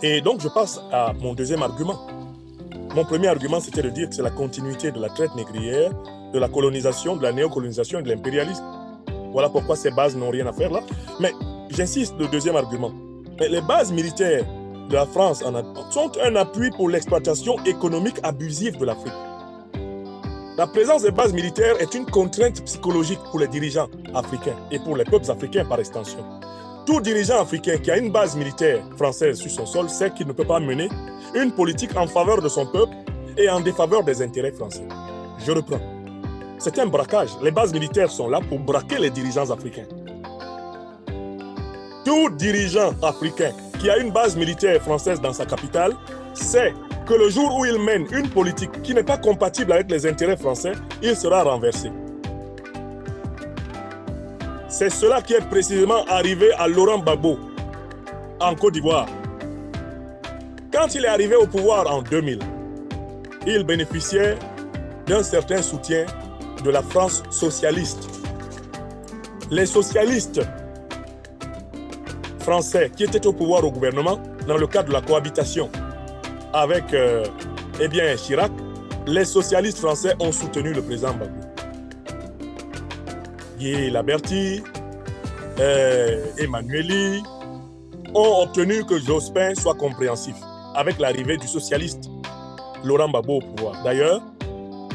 Et donc, je passe à mon deuxième argument. Mon premier argument, c'était de dire que c'est la continuité de la traite négrière, de la colonisation, de la néocolonisation et de l'impérialisme. Voilà pourquoi ces bases n'ont rien à faire là. Mais j'insiste, le deuxième argument. Mais les bases militaires de la France sont un appui pour l'exploitation économique abusive de l'Afrique. La présence des bases militaires est une contrainte psychologique pour les dirigeants africains et pour les peuples africains par extension. Tout dirigeant africain qui a une base militaire française sur son sol sait qu'il ne peut pas mener une politique en faveur de son peuple et en défaveur des intérêts français. Je reprends. C'est un braquage. Les bases militaires sont là pour braquer les dirigeants africains. Tout dirigeant africain qui a une base militaire française dans sa capitale sait que le jour où il mène une politique qui n'est pas compatible avec les intérêts français, il sera renversé. C'est cela qui est précisément arrivé à Laurent Gbagbo en Côte d'Ivoire. Quand il est arrivé au pouvoir en 2000, il bénéficiait d'un certain soutien de la France socialiste. Les socialistes français qui étaient au pouvoir au gouvernement dans le cadre de la cohabitation avec Chirac, les socialistes français ont soutenu le président Gbagbo. Guy Laberty, Emmanueli ont obtenu que Jospin soit compréhensif avec l'arrivée du socialiste Laurent Gbagbo au pouvoir. D'ailleurs,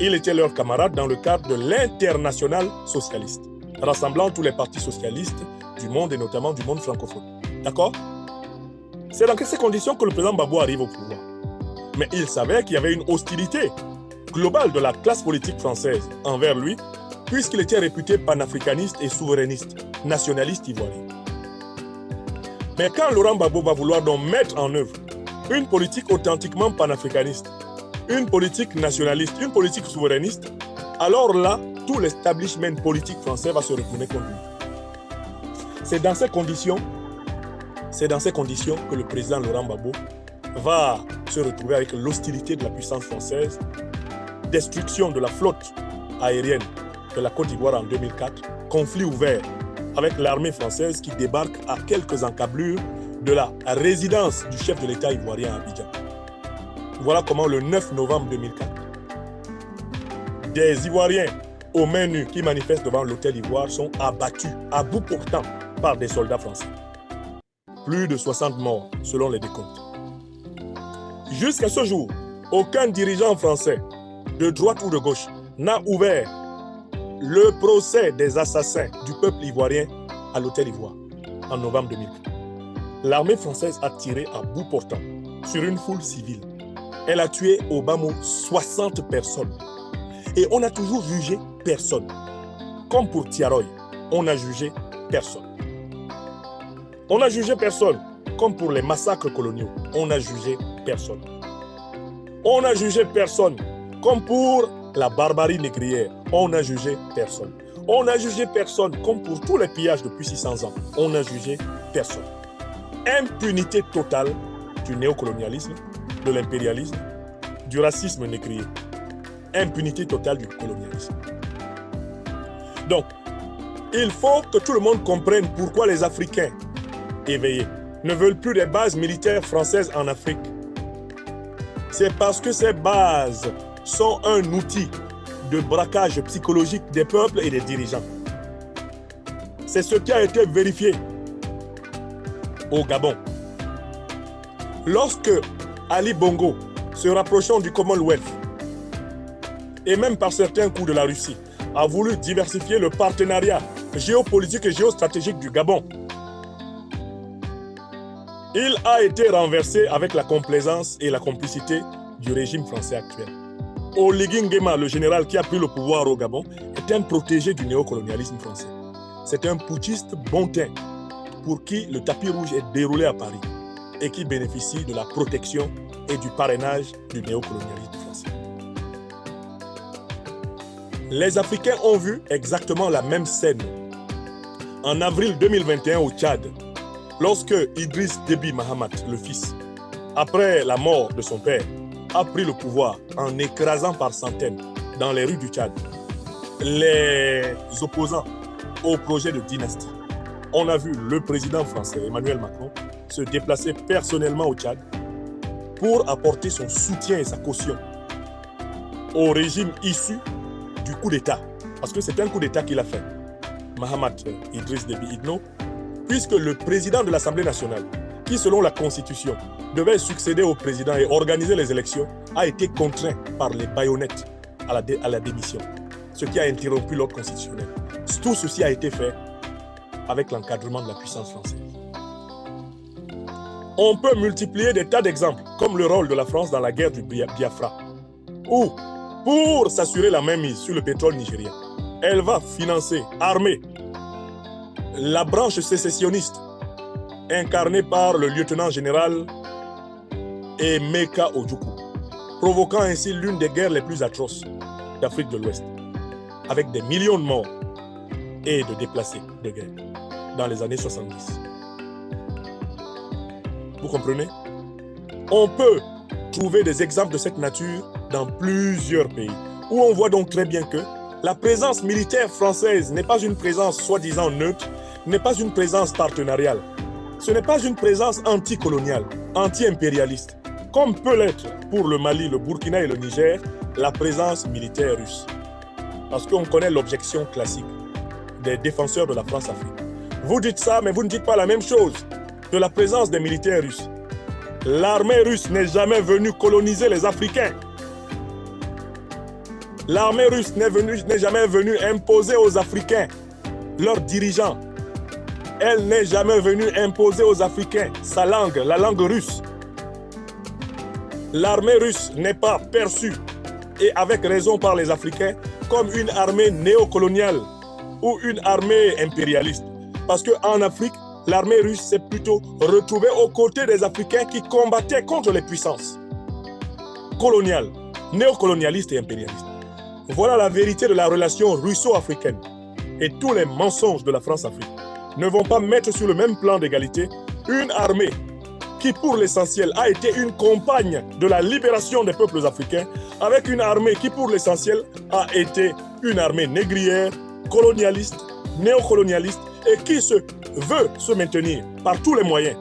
il était leur camarade dans le cadre de l'Internationale socialiste, rassemblant tous les partis socialistes du monde et notamment du monde francophone. D'accord? C'est dans ces conditions que le président Gbagbo arrive au pouvoir. Mais il savait qu'il y avait une hostilité globale de la classe politique française envers lui, puisqu'il était réputé panafricaniste et souverainiste, nationaliste ivoirien. Mais quand Laurent Gbagbo va vouloir donc mettre en œuvre une politique authentiquement panafricaniste, une politique nationaliste, une politique souverainiste, alors là, tout l'establishment politique français va se retourner contre lui. C'est dans ces conditions que le président Laurent Gbagbo va se retrouver avec l'hostilité de la puissance française, destruction de la flotte aérienne de la Côte d'Ivoire en 2004, conflit ouvert avec l'armée française qui débarque à quelques encablures de la résidence du chef de l'État ivoirien à Abidjan. Voilà comment le 9 novembre 2004, des Ivoiriens aux mains nues qui manifestent devant l'hôtel Ivoire sont abattus à bout portant par des soldats français. Plus de 60 morts selon les décomptes. Jusqu'à ce jour, aucun dirigeant français, de droite ou de gauche, n'a ouvert le procès des assassins du peuple ivoirien à l'hôtel Ivoire en novembre 2004. L'armée française a tiré à bout portant sur une foule civile. Elle a tué au bas mot 60 personnes. Et on a toujours jugé personne. Comme pour Tiaroy, on a jugé personne. On a jugé personne. Comme pour les massacres coloniaux, on a jugé personne. On a jugé personne. Comme pour la barbarie négrière, on a jugé personne. On a jugé personne. Comme pour tous les pillages depuis 600 ans, on a jugé personne. Impunité totale du néocolonialisme, de l'impérialisme, du racisme négrier. Impunité totale du colonialisme. Donc, il faut que tout le monde comprenne pourquoi les Africains éveillés ne veulent plus des bases militaires françaises en Afrique. C'est parce que ces bases sont un outil de braquage psychologique des peuples et des dirigeants. C'est ce qui a été vérifié au Gabon. Lorsque Ali Bongo, se rapprochant du Commonwealth, et même par certains coups de la Russie, a voulu diversifier le partenariat géopolitique et géostratégique du Gabon, il a été renversé avec la complaisance et la complicité du régime français actuel. Oligui Nguema, le général qui a pris le pouvoir au Gabon, est un protégé du néocolonialisme français. C'est un putschiste bon teint pour qui le tapis rouge est déroulé à Paris et qui bénéficie de la protection et du parrainage du néocolonialisme français. Les Africains ont vu exactement la même scène en avril 2021 au Tchad, lorsque Idriss Déby Mahamat, le fils, après la mort de son père, a pris le pouvoir en écrasant par centaines dans les rues du Tchad les opposants au projet de dynastie. On a vu le président français Emmanuel Macron se déplacer personnellement au Tchad pour apporter son soutien et sa caution au régime issu du coup d'État. Parce que c'est un coup d'État qu'il a fait, Mahamat Idriss Déby Itno, puisque le président de l'Assemblée nationale, qui selon la Constitution devait succéder au président et organiser les élections, a été contraint par les baïonnettes à la démission, ce qui a interrompu l'ordre constitutionnel. Tout ceci a été fait avec l'encadrement de la puissance française. On peut multiplier des tas d'exemples, comme le rôle de la France dans la guerre du Biafra, où, pour s'assurer la mainmise sur le pétrole nigérien, elle va financer, armer la branche sécessionniste incarnée par le lieutenant général Emeka Ojukwu, provoquant ainsi l'une des guerres les plus atroces d'Afrique de l'Ouest, avec des millions de morts et de déplacés de guerre dans les années 70. Vous comprenez? On peut trouver des exemples de cette nature dans plusieurs pays, où on voit donc très bien que la présence militaire française n'est pas une présence soi-disant neutre, n'est pas une présence partenariale. Ce n'est pas une présence anticoloniale, anti-impérialiste, comme peut l'être pour le Mali, le Burkina et le Niger, la présence militaire russe. Parce qu'on connaît l'objection classique des défenseurs de la France-Afrique. Vous dites ça, mais vous ne dites pas la même chose de la présence des militaires russes. L'armée russe n'est jamais venue coloniser les Africains. L'armée russe n'est jamais venue imposer aux Africains leurs dirigeants. Elle n'est jamais venue imposer aux Africains sa langue, la langue russe. L'armée russe n'est pas perçue, et avec raison par les Africains, comme une armée néocoloniale ou une armée impérialiste. Parce qu'en Afrique, l'armée russe s'est plutôt retrouvée aux côtés des Africains qui combattaient contre les puissances coloniales, néocolonialistes et impérialistes. Voilà la vérité de la relation russo-africaine. Et tous les mensonges de la France-Afrique ne vont pas mettre sur le même plan d'égalité une armée qui, pour l'essentiel, a été une compagne de la libération des peuples africains, avec une armée qui, pour l'essentiel, a été une armée négrière, colonialiste, néocolonialiste, et qui veut se maintenir par tous les moyens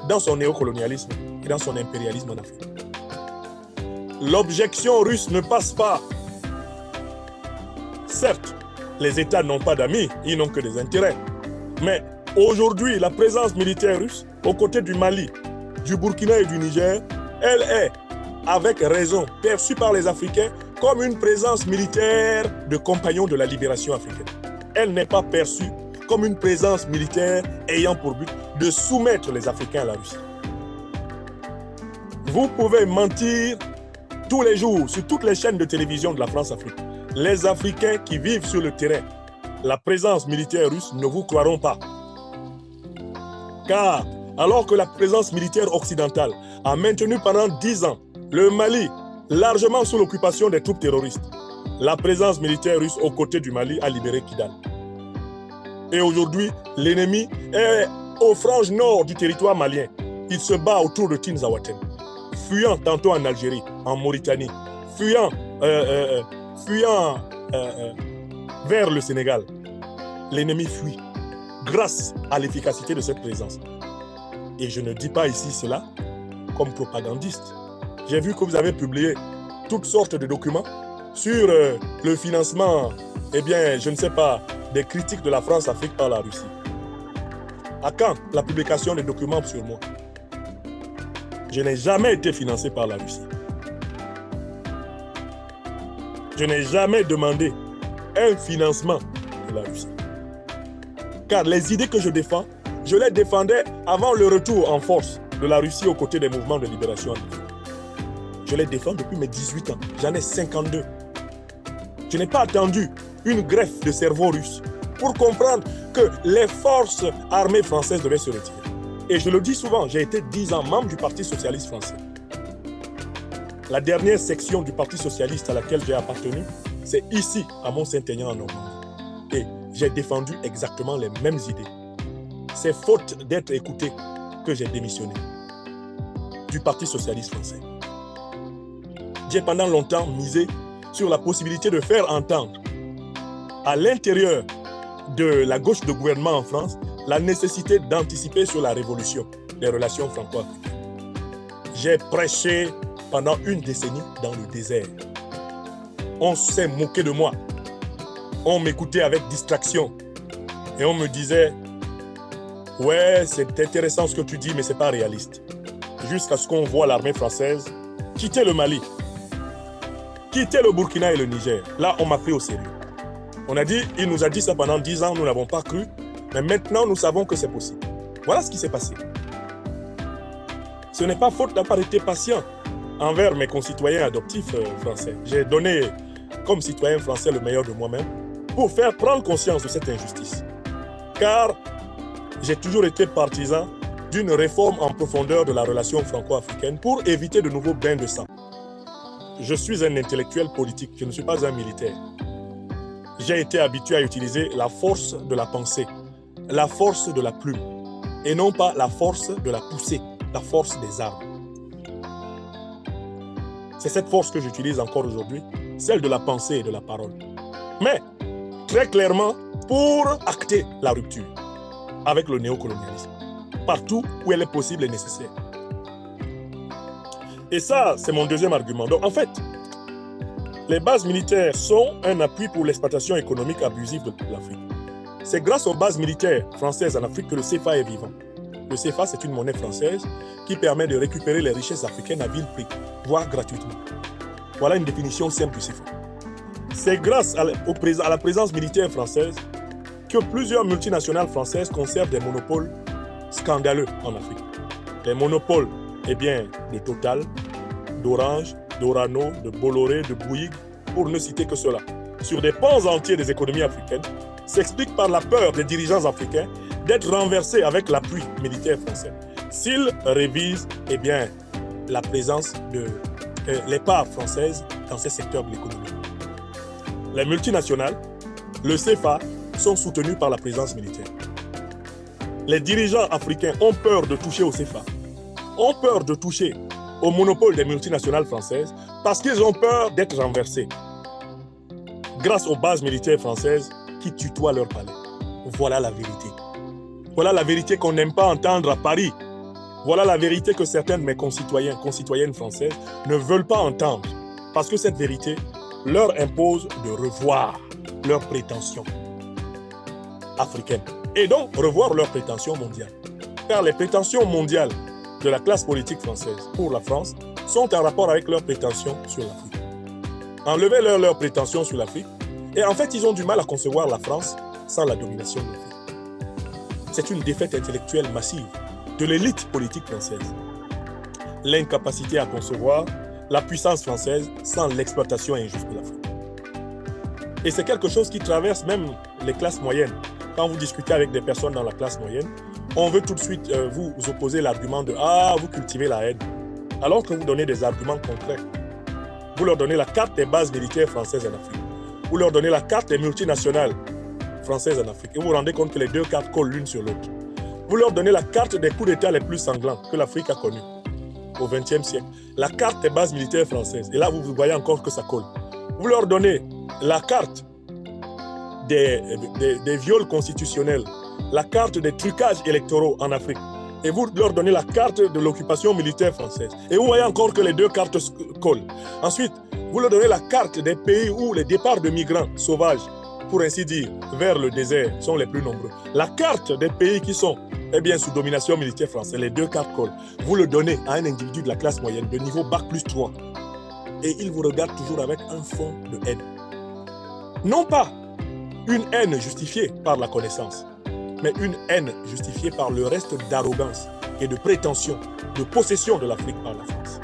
dans son néocolonialisme et dans son impérialisme en Afrique. L'objection russe ne passe pas. Certes, les États n'ont pas d'amis, ils n'ont que des intérêts. Mais aujourd'hui, la présence militaire russe, aux côtés du Mali, du Burkina et du Niger, elle est, avec raison, perçue par les Africains comme une présence militaire de compagnons de la libération africaine. Elle n'est pas perçue comme une présence militaire ayant pour but de soumettre les Africains à la Russie. Vous pouvez mentir tous les jours sur toutes les chaînes de télévision de la France-Afrique. Les Africains qui vivent sur le terrain, la présence militaire russe, ne vous croiront pas. Car, alors que la présence militaire occidentale a maintenu pendant 10 ans le Mali largement sous l'occupation des troupes terroristes, la présence militaire russe aux côtés du Mali a libéré Kidal. Et aujourd'hui, l'ennemi est aux franges nord du territoire malien. Il se bat autour de Tinzaouaten, fuyant tantôt en Algérie, en Mauritanie, fuyant vers le Sénégal. L'ennemi fuit grâce à l'efficacité de cette présence. Et je ne dis pas ici cela comme propagandiste. J'ai vu que vous avez publié toutes sortes de documents sur le financement, eh bien, je ne sais pas, des critiques de la France-Afrique par la Russie. À quand la publication des documents sur moi? Je n'ai jamais été financé par la Russie. Je n'ai jamais demandé un financement de la Russie. Car les idées que je défends, je les défendais avant le retour en force de la Russie aux côtés des mouvements de libération en Afrique. Je les défends depuis mes 18 ans. J'en ai 52. Je n'ai pas attendu une greffe de cerveau russe pour comprendre que les forces armées françaises devaient se retirer. Et je le dis souvent, j'ai été 10 ans membre du Parti socialiste français. La dernière section du Parti socialiste à laquelle j'ai appartenu, c'est ici, à Mont-Saint-Aignan en Normandie. Et j'ai défendu exactement les mêmes idées. C'est faute d'être écouté que j'ai démissionné du Parti socialiste français. J'ai pendant longtemps misé sur la possibilité de faire entendre à l'intérieur de la gauche de gouvernement en France la nécessité d'anticiper sur la révolution les relations franco-africaines. J'ai prêché pendant une décennie dans le désert. On s'est moqué de moi. On m'écoutait avec distraction. Et on me disait, ouais, c'est intéressant ce que tu dis, mais ce n'est pas réaliste. Jusqu'à ce qu'on voit l'armée française quitter le Mali, quitter le Burkina et le Niger. Là, on m'a pris au sérieux. On a dit, il nous a dit ça pendant 10 ans, nous n'avons pas cru, mais maintenant nous savons que c'est possible. Voilà ce qui s'est passé. Ce n'est pas faute d'avoir été patient envers mes concitoyens adoptifs français. J'ai donné, comme citoyen français, le meilleur de moi-même pour faire prendre conscience de cette injustice. Car j'ai toujours été partisan d'une réforme en profondeur de la relation franco-africaine pour éviter de nouveaux bains de sang. Je suis un intellectuel politique, je ne suis pas un militaire. J'ai été habitué à utiliser la force de la pensée, la force de la plume, et non pas la force de la poussée, la force des armes. C'est cette force que j'utilise encore aujourd'hui, celle de la pensée et de la parole. Mais, très clairement, pour acter la rupture avec le néocolonialisme, partout où elle est possible et nécessaire. Et ça, c'est mon deuxième argument. Donc, en fait, les bases militaires sont un appui pour l'exploitation économique abusive de l'Afrique. C'est grâce aux bases militaires françaises en Afrique que le CFA est vivant. Le CFA, c'est une monnaie française qui permet de récupérer les richesses africaines à vil prix, voire gratuitement. Voilà une définition simple du CFA. C'est grâce à la présence militaire française que plusieurs multinationales françaises conservent des monopoles scandaleux en Afrique. Les monopoles, eh bien, de Total, d'Orange, d'Orano, de Bolloré, de Bouygues, pour ne citer que cela, sur des pans entiers des économies africaines, s'explique par la peur des dirigeants africains d'être renversés avec l'appui militaire français. S'ils révisent, eh bien, la présence de les parts françaises dans ces secteurs de l'économie. Les multinationales, le CFA, sont soutenus par la présence militaire. Les dirigeants africains ont peur de toucher au CFA, ont peur de toucher au monopole des multinationales françaises parce qu'ils ont peur d'être renversés grâce aux bases militaires françaises qui tutoient leur palais. Voilà la vérité. Voilà la vérité qu'on n'aime pas entendre à Paris. Voilà la vérité que certains de mes concitoyennes françaises ne veulent pas entendre parce que cette vérité leur impose de revoir leurs prétentions africaines et donc revoir leurs prétentions mondiales. Car les prétentions mondiales de la classe politique française pour la France sont en rapport avec leurs prétentions sur l'Afrique. Enlever leurs prétentions sur l'Afrique, et en fait, ils ont du mal à concevoir la France sans la domination de l'Afrique. C'est une défaite intellectuelle massive de l'élite politique française. L'incapacité à concevoir la puissance française sans l'exploitation injuste de l'Afrique. Et c'est quelque chose qui traverse même les classes moyennes. Quand vous discutez avec des personnes dans la classe moyenne, on veut tout de suite vous opposer l'argument de « Ah, vous cultivez la haine », alors que vous donnez des arguments concrets. Vous leur donnez la carte des bases militaires françaises en Afrique. Vous leur donnez la carte des multinationales françaises en Afrique. Et vous vous rendez compte que les deux cartes collent l'une sur l'autre. Vous leur donnez la carte des coups d'État les plus sanglants que l'Afrique a connus au XXe siècle. La carte des bases militaires françaises. Et là, vous voyez encore que ça colle. Vous leur donnez la carte des viols constitutionnels, la carte des trucages électoraux en Afrique. Et vous leur donnez la carte de l'occupation militaire française. Et vous voyez encore que les deux cartes collent. Ensuite, vous leur donnez la carte des pays où les départs de migrants sauvages, pour ainsi dire, vers le désert, sont les plus nombreux. La carte des pays qui sont sous domination militaire française, les deux cartes collent. Vous le donnez à un individu de la classe moyenne de niveau Bac plus 3. Et il vous regarde toujours avec un fond de haine. Non pas une haine justifiée par la connaissance, mais une haine justifiée par le reste d'arrogance et de prétention de possession de l'Afrique par la France.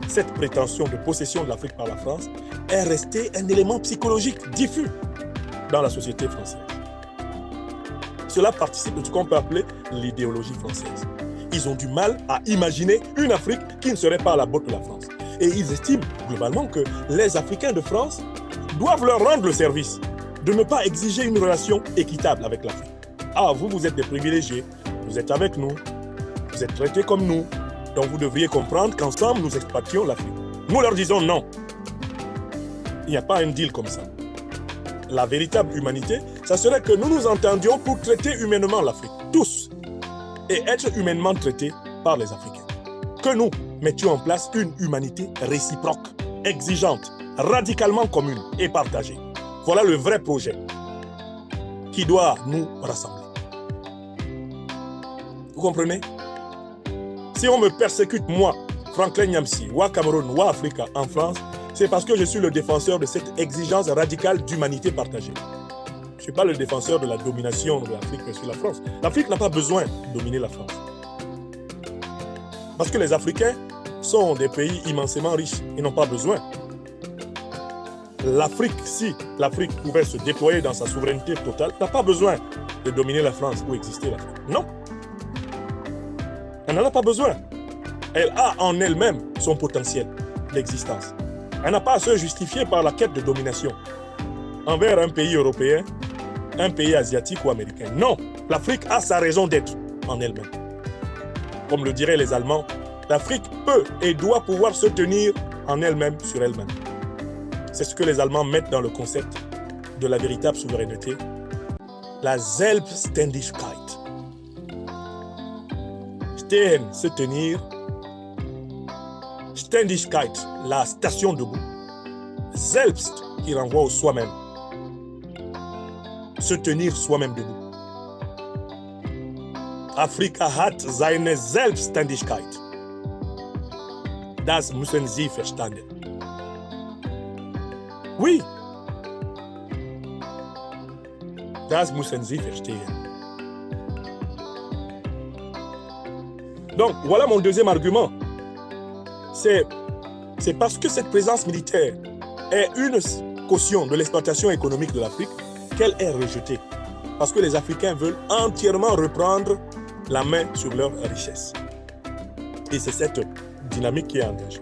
Cette prétention de possession de l'Afrique par la France est restée un élément psychologique diffus dans la société française. Cela participe de ce qu'on peut appeler l'idéologie française. Ils ont du mal à imaginer une Afrique qui ne serait pas à la botte de la France. Et ils estiment globalement que les Africains de France doivent leur rendre le service de ne pas exiger une relation équitable avec l'Afrique. Ah, vous êtes des privilégiés, vous êtes avec nous, vous êtes traités comme nous, donc vous devriez comprendre qu'ensemble nous exploitions l'Afrique. Nous leur disons non. Il n'y a pas un deal comme ça. La véritable humanité, ça serait que nous nous entendions pour traiter humainement l'Afrique. Tous. et être humainement traités par les Africains. Que nous mettions en place une humanité réciproque, exigeante, radicalement commune et partagée. Voilà le vrai projet qui doit nous rassembler. Vous comprenez? Si on me persécute, moi, Franklin Nyamsi, ou à Cameroun, ou à Africa, en France, c'est parce que je suis le défenseur de cette exigence radicale d'humanité partagée. Je ne suis pas le défenseur de la domination de l'Afrique sur la France. L'Afrique n'a pas besoin de dominer la France. Parce que les Africains sont des pays immensément riches. Ils n'ont pas besoin. L'Afrique, si l'Afrique pouvait se déployer dans sa souveraineté totale, n'a pas besoin de dominer la France pour exister l'Afrique. Non. Elle n'en a pas besoin. Elle a en elle-même son potentiel d'existence. Elle n'a pas à se justifier par la quête de domination envers un pays européen, un pays asiatique ou américain. Non, l'Afrique a sa raison d'être en elle-même. Comme le diraient les Allemands, l'Afrique peut et doit pouvoir se tenir en elle-même sur elle-même. C'est ce que les Allemands mettent dans le concept de la véritable souveraineté, la Selbstständigkeit. Stehen, se tenir. Ständigkeit, la station debout. Selbst, qui renvoie au soi-même. Se tenir soi-même debout. Afrika hat seine Selbstständigkeit. Das müssen Sie verstehen. Oui. Das müssen Sie verstehen. Donc, voilà mon deuxième argument. C'est parce que cette présence militaire est une caution de l'exploitation économique de l'Afrique qu'elle est rejetée. Parce que les Africains veulent entièrement reprendre la main sur leurs richesses. Et c'est cette dynamique qui est engagée.